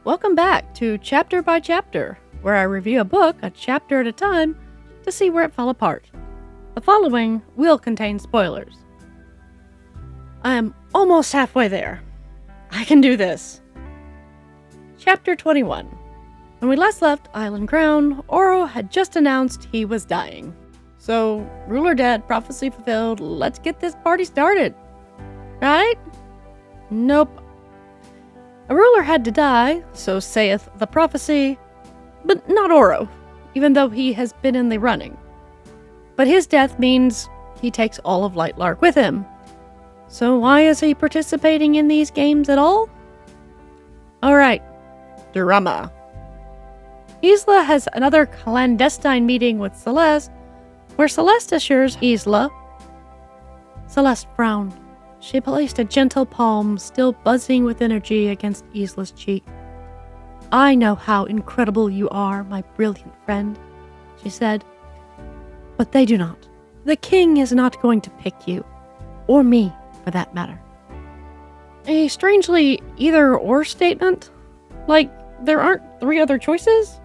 welcome back to Chapter by Chapter, where I review a book a chapter at a time to see where it fell apart. The following will contain spoilers. I am almost halfway there. I can do this. Chapter 21. When we last left Island Crown, Oro had just announced he was dying. So, ruler dead, prophecy fulfilled, let's get this party started. Right? Nope. A ruler had to die, so saith the prophecy, but not Oro, even though he has been in the running. But his death means he takes all of Lightlark with him. So why is he participating in these games at all? Alright, drama. Isla has another clandestine meeting with Celeste, where Celeste assures Isla. Celeste frowned. She placed a gentle palm, still buzzing with energy, against Isla's cheek. I know how incredible you are, my brilliant friend, she said. But they do not. The king is not going to pick you, or me, for that matter. A strangely either-or statement? Like, there aren't three other choices?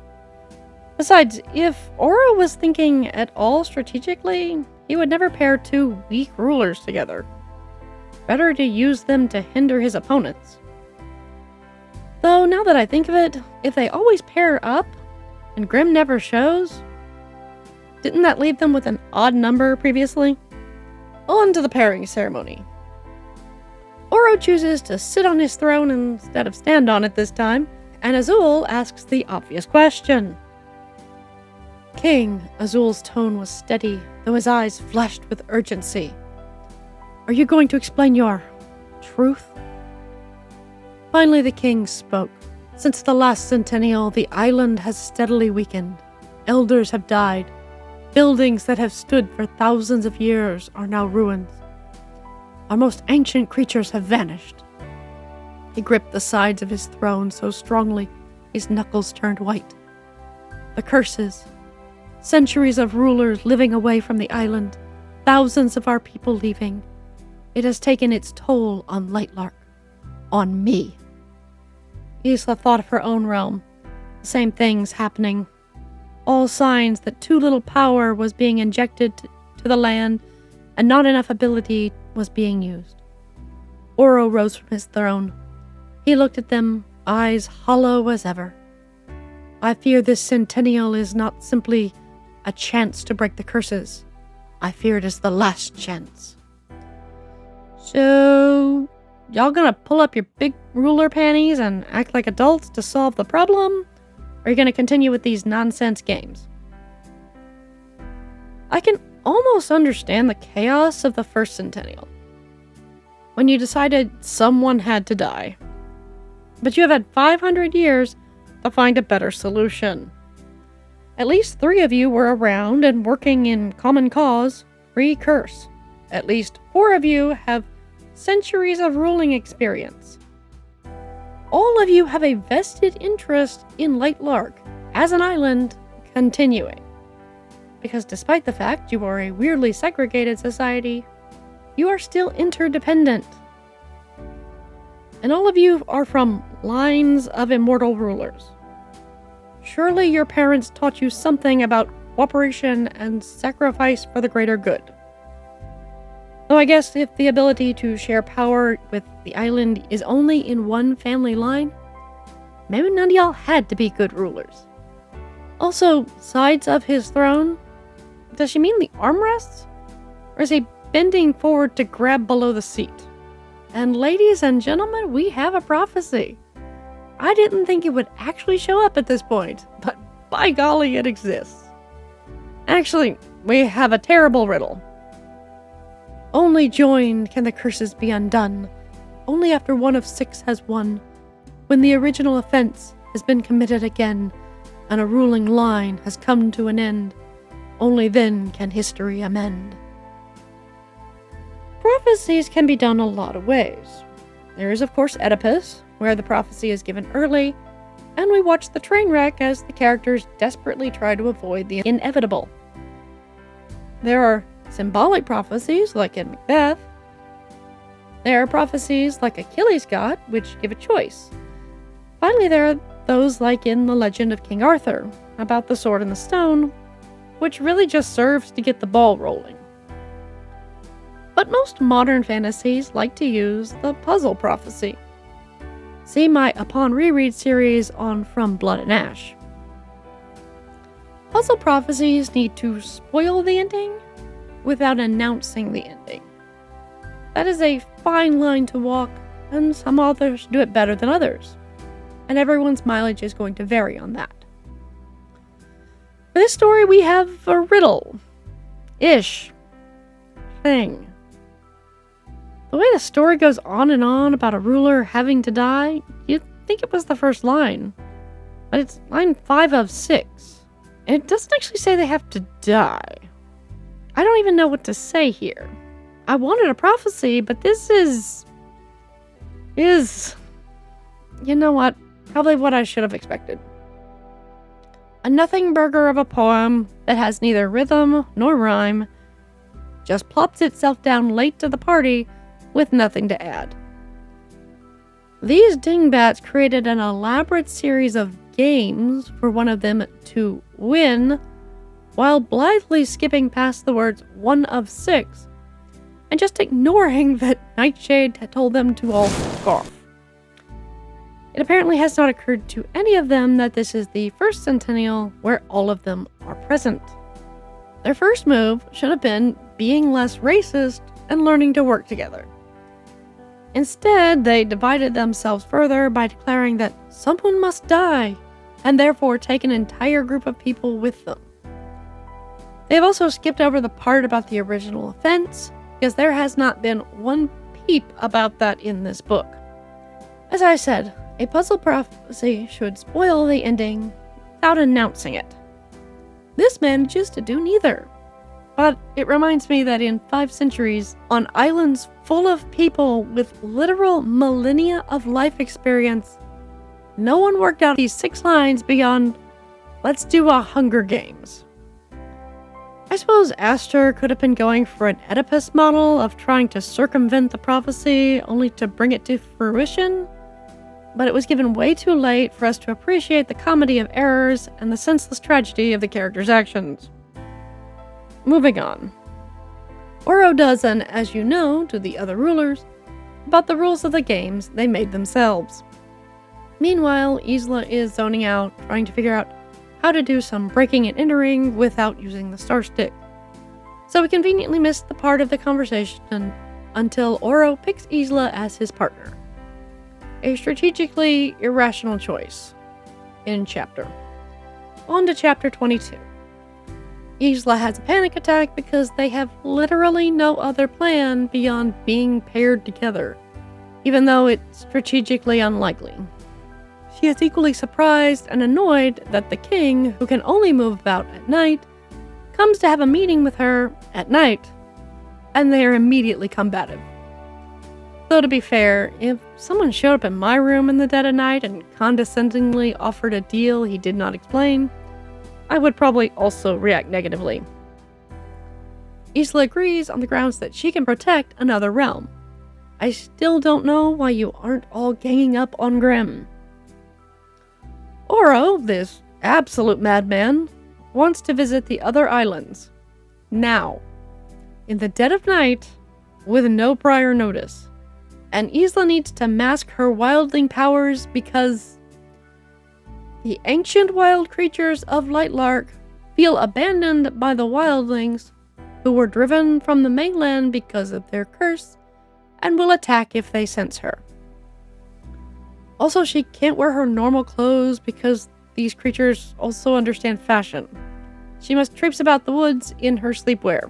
Besides, if Oro was thinking at all strategically, he would never pair two weak rulers together. Better to use them to hinder his opponents. Though, now that I think of it, if they always pair up, and Grimm never shows, didn't that leave them with an odd number previously? On to the pairing ceremony. Oro chooses to sit on his throne instead of stand on it this time, and Azul asks the obvious question. King, Azul's tone was steady, though his eyes flashed with urgency. Are you going to explain your truth? Finally, the king spoke. Since the last centennial, the island has steadily weakened. Elders have died. Buildings that have stood for thousands of years are now ruins. Our most ancient creatures have vanished. He gripped the sides of his throne so strongly his knuckles turned white. The curses, centuries of rulers living away from the island, thousands of our people leaving. It has taken its toll on Lightlark. On me. Isla thought of her own realm. The same things happening. All signs that too little power was being injected to the land, and not enough ability was being used. Oro rose from his throne. He looked at them, eyes hollow as ever. I fear this centennial is not simply a chance to break the curses. I fear it is the last chance. So, y'all gonna pull up your big ruler panties and act like adults to solve the problem? Or are you gonna continue with these nonsense games? I can almost understand the chaos of the first centennial, when you decided someone had to die. But you have had 500 years to find a better solution. At least 3 of you were around and working in common cause, pre-curse. At least 4 of you have centuries of ruling experience. All of you have a vested interest in Lightlark as an island continuing. Because despite the fact you are a weirdly segregated society, you are still interdependent. And all of you are from lines of immortal rulers. Surely your parents taught you something about cooperation and sacrifice for the greater good. Though I guess if the ability to share power with the island is only in one family line, maybe none of y'all had to be good rulers. Also, sides of his throne? Does she mean the armrests? Or is he bending forward to grab below the seat? And ladies and gentlemen, we have a prophecy. I didn't think it would actually show up at this point, but by golly, it exists. Actually, we have a terrible riddle. Only joined can the curses be undone. Only after one of 6 has won. When the original offense has been committed again, and a ruling line has come to an end, only then can history amend. Prophecies can be done a lot of ways. There is, of course, Oedipus, where the prophecy is given early, and we watch the train wreck as the characters desperately try to avoid the inevitable. There are symbolic prophecies, like in Macbeth. There are prophecies like Achilles got, which give a choice. Finally, there are those like in The Legend of King Arthur, about the sword and the stone, which really just serves to get the ball rolling. But most modern fantasies like to use the puzzle prophecy. See my Upon Reread series on From Blood and Ash. Puzzle prophecies need to spoil the ending without announcing the ending. That is a fine line to walk, and some authors do it better than others, and everyone's mileage is going to vary on that. For this story, we have a riddle-ish thing. The way the story goes on and on about a ruler having to die, you'd think it was the first line. But it's line 5 of 6. And it doesn't actually say they have to die. I don't even know what to say here. I wanted a prophecy, but this is... You know what? Probably what I should have expected. A nothing burger of a poem that has neither rhythm nor rhyme just plops itself down late to the party with nothing to add. These dingbats created an elaborate series of games for one of them to win, while blithely skipping past the words 1 of 6 and just ignoring that Nightshade had told them to all fuck off. It apparently has not occurred to any of them that this is the first centennial where all of them are present. Their first move should have been being less racist and learning to work together. Instead, they divided themselves further by declaring that someone must die, and therefore take an entire group of people with them. They have also skipped over the part about the original offense, because there has not been one peep about that in this book. As I said, a puzzle prophecy should spoil the ending without announcing it. This manages to do neither. But it reminds me that in 5 centuries, on islands full of people with literal millennia of life experience, no one worked out these 6 lines beyond, let's do a Hunger Games. I suppose Astor could have been going for an Oedipus model of trying to circumvent the prophecy only to bring it to fruition, but it was given way too late for us to appreciate the comedy of errors and the senseless tragedy of the characters' actions. Moving on. Oro does an as you know to the other rulers about the rules of the games they made themselves. Meanwhile, Isla is zoning out, trying to figure out how to do some breaking and entering without using the star stick. So we conveniently missed the part of the conversation until Oro picks Isla as his partner. A strategically irrational choice. In chapter. On to chapter 22. Isla has a panic attack because they have literally no other plan beyond being paired together, even though it's strategically unlikely. She is equally surprised and annoyed that the king, who can only move about at night, comes to have a meeting with her at night, and they are immediately combative. Though to be fair, if someone showed up in my room in the dead of night and condescendingly offered a deal he did not explain, I would probably also react negatively. Isla agrees on the grounds that she can protect another realm. I still don't know why you aren't all ganging up on Grimm. Oro, this absolute madman, wants to visit the other islands. Now. In the dead of night, with no prior notice. And Isla needs to mask her wildling powers because the ancient wild creatures of Lightlark feel abandoned by the wildlings who were driven from the mainland because of their curse and will attack if they sense her. Also, she can't wear her normal clothes because these creatures also understand fashion. She must traipse about the woods in her sleepwear.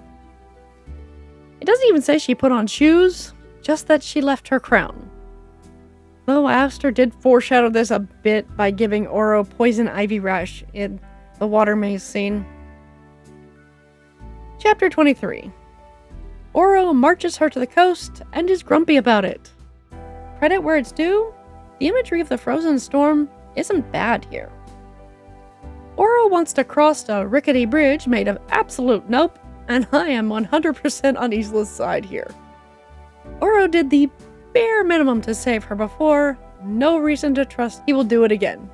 It doesn't even say she put on shoes, just that she left her crown. Though Astor did foreshadow this a bit by giving Oro poison ivy rash in the water maze scene. Chapter 23. Oro marches her to the coast and is grumpy about it. Credit where it's due, the imagery of the frozen storm isn't bad here. Oro wants to cross a rickety bridge made of absolute nope, and I am 100% on Isla's side here. Oro did the bare minimum to save her before, no reason to trust he will do it again.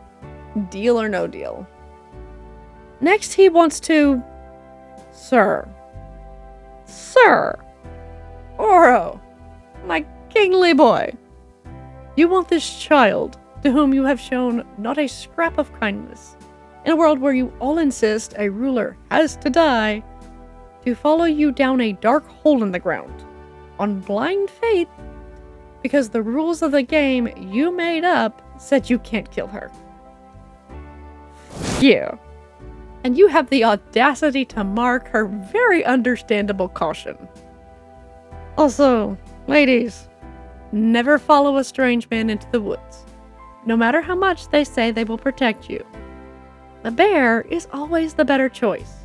Deal or no deal. Next, he wants to... Sir, Oro, my kingly boy, you want this child, to whom you have shown not a scrap of kindness, in a world where you all insist a ruler has to die, to follow you down a dark hole in the ground, on blind faith, because the rules of the game you made up said you can't kill her. Yeah. And you have the audacity to mark her very understandable caution. Also, ladies, never follow a strange man into the woods, no matter how much they say they will protect you. The bear is always the better choice.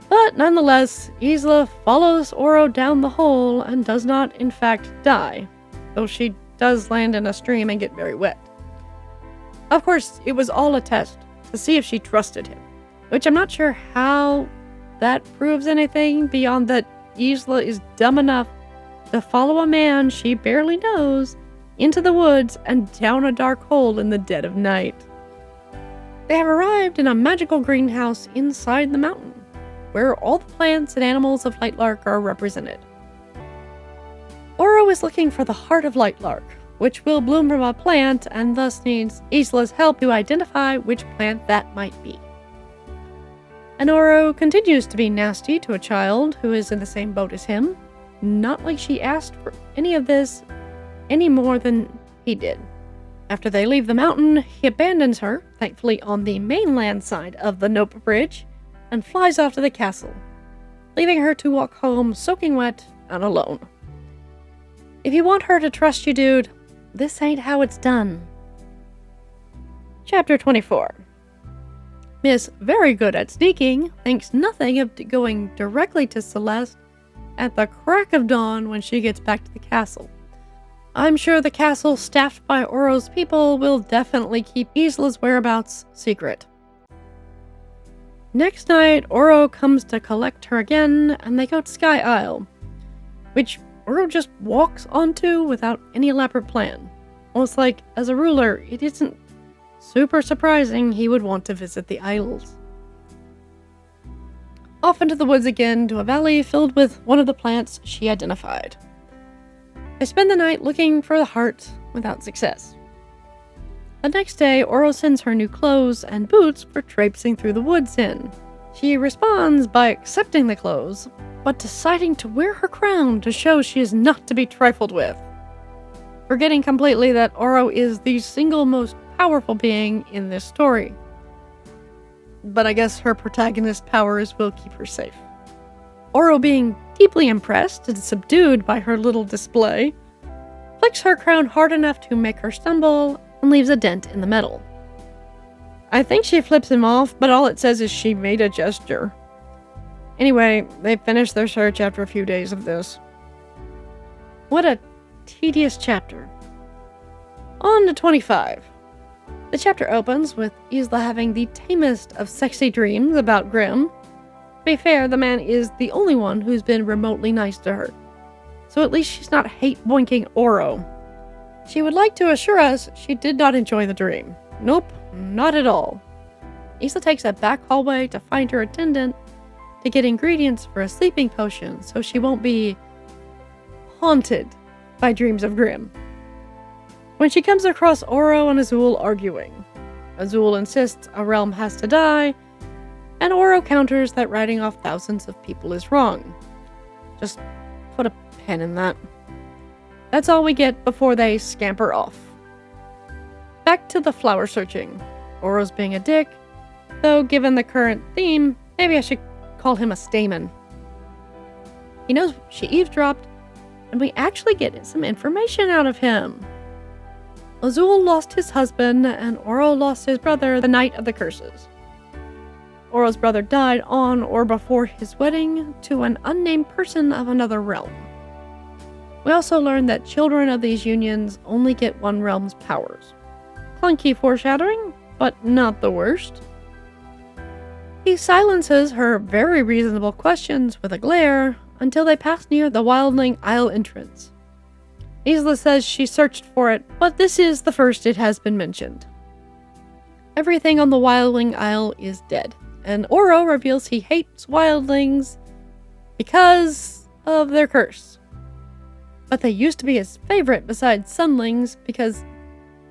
But nonetheless, Isla follows Oro down the hole and does not, in fact, die, though she does land in a stream and get very wet. Of course, it was all a test to see if she trusted him, which I'm not sure how that proves anything beyond that Isla is dumb enough to follow a man she barely knows into the woods and down a dark hole in the dead of night. They have arrived in a magical greenhouse inside the mountain, where all the plants and animals of Lightlark are represented. Oro is looking for the heart of Lightlark, which will bloom from a plant and thus needs Isla's help to identify which plant that might be. And Oro continues to be nasty to a child who is in the same boat as him, not like she asked for any of this any more than he did. After they leave the mountain, he abandons her, thankfully on the mainland side of the Nope Bridge, and flies off to the castle, leaving her to walk home soaking wet and alone. If you want her to trust you, dude, this ain't how it's done. Chapter 24. Miss Very Good at Sneaking thinks nothing of going directly to Celeste at the crack of dawn when she gets back to the castle. I'm sure the castle staffed by Oro's people will definitely keep Isla's whereabouts secret. Next night, Oro comes to collect her again, and they go to Sky Isle, which Oro just walks onto without any elaborate plan. Almost like, as a ruler, it isn't super surprising he would want to visit the Isles. Off into the woods again to a valley filled with one of the plants she identified. They spend the night looking for the heart without success. The next day, Oro sends her new clothes and boots for traipsing through the woods in. She responds by accepting the clothes, but deciding to wear her crown to show she is not to be trifled with, forgetting completely that Oro is the single most powerful being in this story. But I guess her protagonist powers will keep her safe. Oro, being deeply impressed and subdued by her little display, flicks her crown hard enough to make her stumble and leaves a dent in the metal. I think she flips him off, but all it says is she made a gesture. Anyway, they finish their search after a few days of this. What a tedious chapter. On to 25. The chapter opens with Isla having the tamest of sexy dreams about Grimm. To be fair, the man is the only one who's been remotely nice to her, so at least she's not hate-boinking Oro. She would like to assure us she did not enjoy the dream. Nope, not at all. Isla takes a back hallway to find her attendant to get ingredients for a sleeping potion so she won't be haunted by dreams of Grimm. When she comes across Oro and Azul arguing, Azul insists a realm has to die, and Oro counters that writing off thousands of people is wrong. Just put a pin in that. That's all we get before they scamper off. Back to the flower searching. Oro's being a dick, though given the current theme, maybe I should call him a stamen. He knows she eavesdropped, and we actually get some information out of him. Azul lost his husband, and Oro lost his brother the night of the curses. Oro's brother died on or before his wedding to an unnamed person of another realm. We also learned that children of these unions only get one realm's powers. Clunky foreshadowing, but not the worst. He silences her very reasonable questions with a glare until they pass near the Wildling Isle entrance. Isla says she searched for it, but this is the first it has been mentioned. Everything on the Wildling Isle is dead, and Oro reveals he hates wildlings because of their curse. But they used to be his favorite besides sunlings because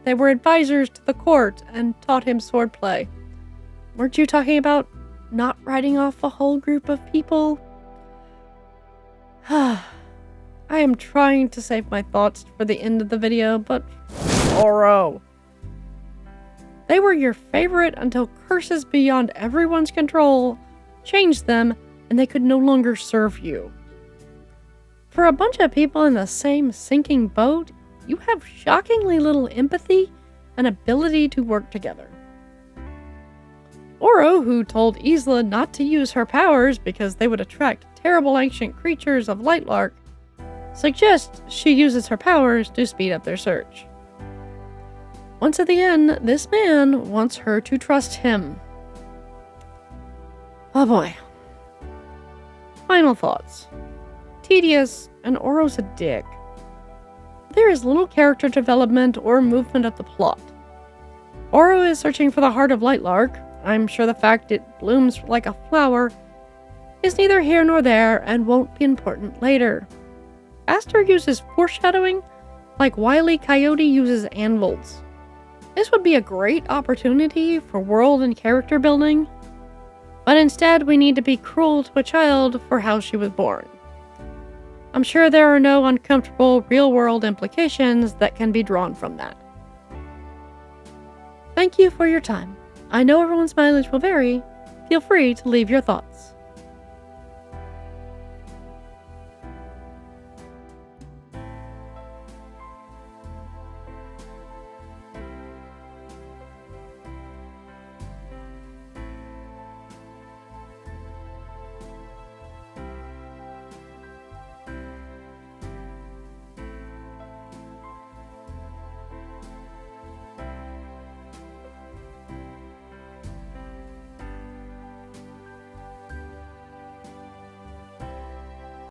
they were advisors to the court and taught him swordplay. Weren't you talking about not writing off a whole group of people? I am trying to save my thoughts for the end of the video, but Oro. They were your favorite until curses beyond everyone's control changed them and they could no longer serve you. For a bunch of people in the same sinking boat, you have shockingly little empathy and ability to work together. Oro, who told Isla not to use her powers because they would attract terrible ancient creatures of Lightlark, suggests she uses her powers to speed up their search. Once at the end, this man wants her to trust him. Oh boy. Final thoughts. Tedious, and Oro's a dick. There is little character development or movement of the plot. Oro is searching for the heart of Lightlark. I'm sure the fact it blooms like a flower is neither here nor there and won't be important later. Aster uses foreshadowing like Wile E. Coyote uses anvils. This would be a great opportunity for world and character building, but instead we need to be cruel to a child for how she was born. I'm sure there are no uncomfortable real-world implications that can be drawn from that. Thank you for your time. I know everyone's mileage will vary. Feel free to leave your thoughts.